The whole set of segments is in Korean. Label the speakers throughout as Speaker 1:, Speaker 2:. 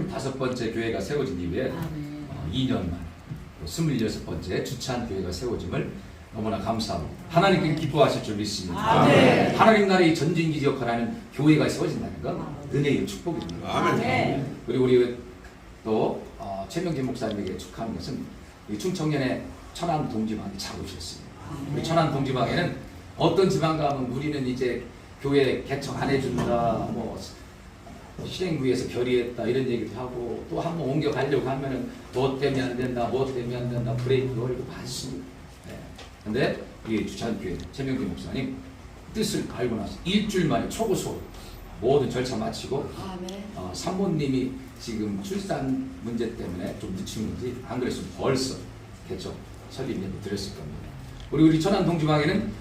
Speaker 1: 25번째 교회가 세워진 이후에 2년 만 26번째 주찬 교회가 세워짐을 너무나 감사하고 하나님께 기뻐하실 줄 믿습니다.
Speaker 2: 아멘.
Speaker 1: 하나님 나라의 전진기 역할하는 교회가 세워진다는 건 은혜의 축복입니다.
Speaker 2: 아멘.
Speaker 1: 그리고 우리 또 최명진 목사님에게 축하하는 것은 이 충청년의 천안 동지방이 잘 오셨습니다. 우리 천안 동지방에는 어떤 지방 가면 우리는 이제 교회 개척 안 해준다, 뭐 실행부에서 결의했다 이런 얘기도 하고 또 한번 옮겨 가려고 하면은 뭐 때문에 안 된다, 뭐 때문에 안 된다, 브레이크 걸리고 많습니다. 근데 이 주찬교회 최명진 목사님 뜻을 알고 나서 일주일 만에 초고속 모든 절차 마치고 산모님이 지금 출산 문제 때문에 좀 늦추는지 안 그랬으면 벌써 개척 설립 예고 드렸을 겁니다. 우리 천안 동지방에는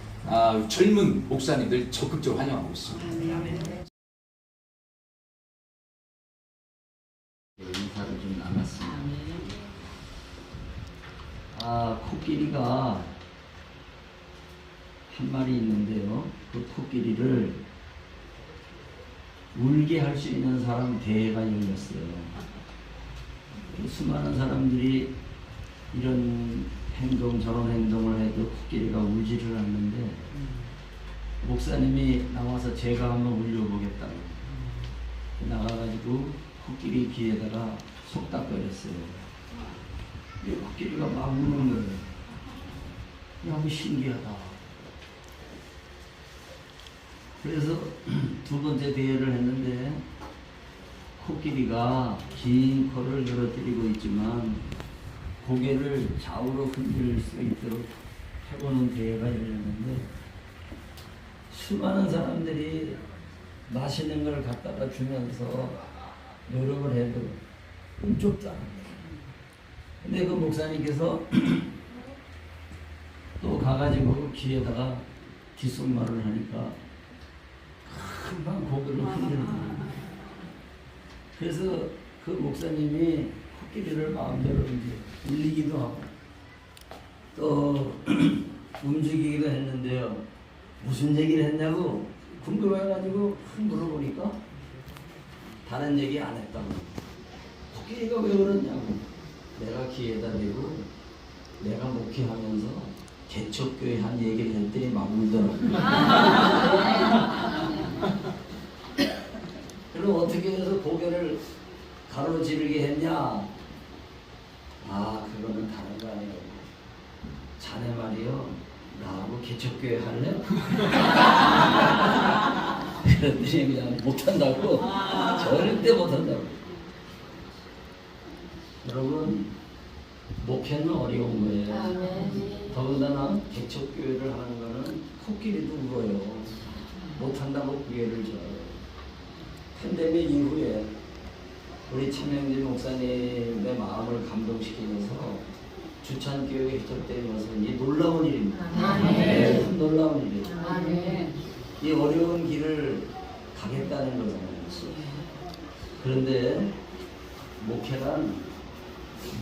Speaker 1: 젊은 목사님들 적극적으로 환영하고 있습니다.
Speaker 3: 인사를 좀 나눴습니다. 코끼리가 한 마리 있는데요. 그 코끼리를 울게 할 수 있는 사람 대회가 열렸어요. 수많은 사람들이 이런 행동 저런 행동을 해도 코끼리가 울지를 않는데 목사님이 나와서 제가 한번 울려보겠다고 나가가지고 코끼리 귀에다가 속닥거렸어요. 근데 코끼리가 막 우는 거예요. 너무 신기하다. 그래서 두 번째 대회를 했는데 코끼리가 긴 코를 늘어뜨리고 있지만 고개를 좌우로 흔들 수 있도록 해보는 대회가 열렸는데 수많은 사람들이 맛있는 걸 갖다가 주면서 노력을 해도 꿈쩍도 안 해요. 근데 그 목사님께서 또 가가지고 귀에다가 뒷속말을 하니까 금방 고개를 흔들고 그래서 그 목사님이 코끼리를 마음대로 이제 울리기도 하고 또 움직이기도 했는데요. 무슨 얘기를 했냐고 궁금해가지고 물어보니까 다른 얘기 안 했다고. 코끼리가 왜 그러냐고. 내가 귀에다 대고 내가 목회하면서 개척교회 한 얘기를 했더니 막 울더라고. 그럼 어떻게 해서 고개를 가로지르게 했냐? 그거는 다른 거 아니에요. 자네 말이요. 나하고 개척교회 할래? 그랬더니 그냥 못한다고. 절대 못한다고. 여러분, 목회는 어려운 거예요. 더군다나 개척교회를 하는 거는 코끼리도 울어요. 못한다고 구애를 줘요. 팬데믹 이후에 우리 최명진 목사님의 마음을 감동시키면서 주찬교회가 개척된 것은 이 놀라운 일입니다. 큰 놀라운 일이에요. 이 어려운 길을 가겠다는 거잖아요. 그런데 목회란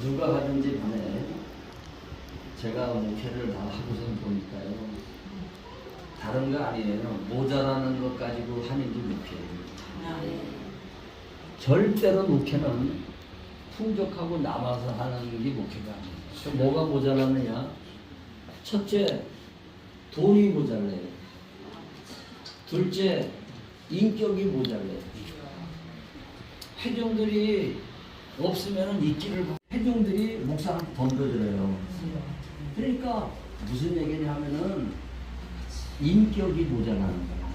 Speaker 3: 누가 하든지 간에 제가 목회를 다 하고서 보니까요. 다른 거 아니에요. 모자라는 것 가지고 하는 게 목회예요. 절대로 목회는 풍족하고 남아서 하는 게 목회가 아니에요. 뭐가 모자라느냐? 첫째, 돈이 모자라요. 둘째, 인격이 모자라요. 회중들이 없으면 있기를 회중들이 목사한테 던져줘요. 그러니까 무슨 얘기냐 하면은 인격이 모자라는 거야.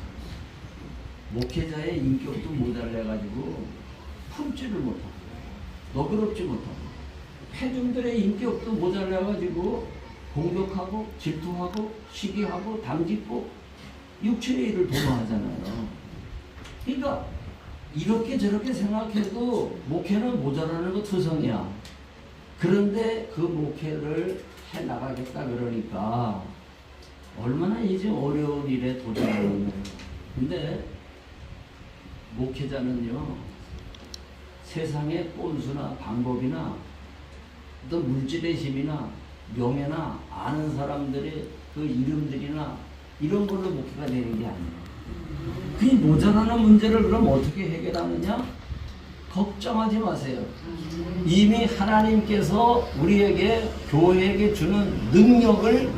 Speaker 3: 목회자의 인격도 모자라가지고 품지를 못하고 너그럽지 못하고 회중들의 인격도 모자라가지고 공격하고 질투하고 시기하고 당짓고 육체의 일을 도모하잖아요. 그러니까 이렇게 저렇게 생각해도 목회는 모자라는 거 투성이야. 그런데 그 목회를 해나가겠다 그러니까 얼마나 이제 어려운 일에 도전하는 거예요. 근데 목회자는요, 세상의 꼰수나 방법이나 어떤 물질의 힘이나 명예나 아는 사람들의 그 이름들이나 이런 걸로 목회가 되는 게 아니에요. 그 모자라는 문제를 그럼 어떻게 해결하느냐? 걱정하지 마세요. 이미 하나님께서 우리에게 교회에게 주는 능력을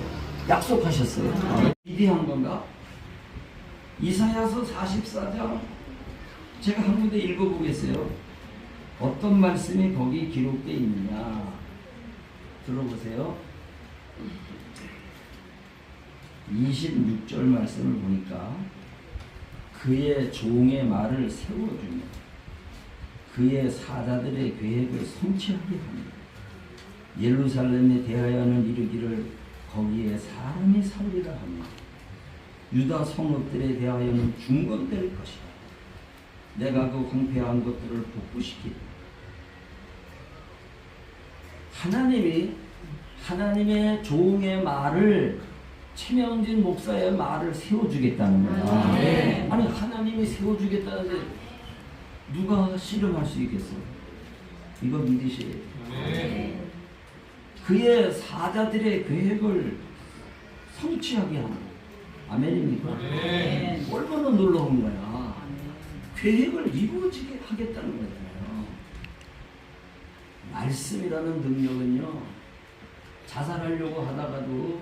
Speaker 3: 약속하셨어요. 위대한 건가? 이사야서 44장 제가 한 군데 읽어보겠어요. 어떤 말씀이 거기 기록되어 있느냐 들어보세요. 26절 말씀을 보니까 그의 종의 말을 세워주며 그의 사자들의 계획을 성취하게 합니다. 예루살렘에 대하여는 이르기를 거기에 사람이 살리라 하며 유다 성읍들에 대하여는 중건될 것이다. 내가 그 황폐한 것들을 복구시키리. 하나님의 종의 말을 최명진 목사의 말을 세워주겠다는 거야.
Speaker 2: 네.
Speaker 3: 아니 하나님이 세워주겠다는데 누가 실험할 수 있겠어? 이거 믿으셔야 돼.
Speaker 2: 네.
Speaker 3: 그의 사자들의 계획을 성취하게 하는 아멘입니까?
Speaker 2: 네.
Speaker 3: 얼마나 놀라운 거야. 계획을 이루어지게 하겠다는 거잖아요. 말씀이라는 능력은요, 자살하려고 하다가도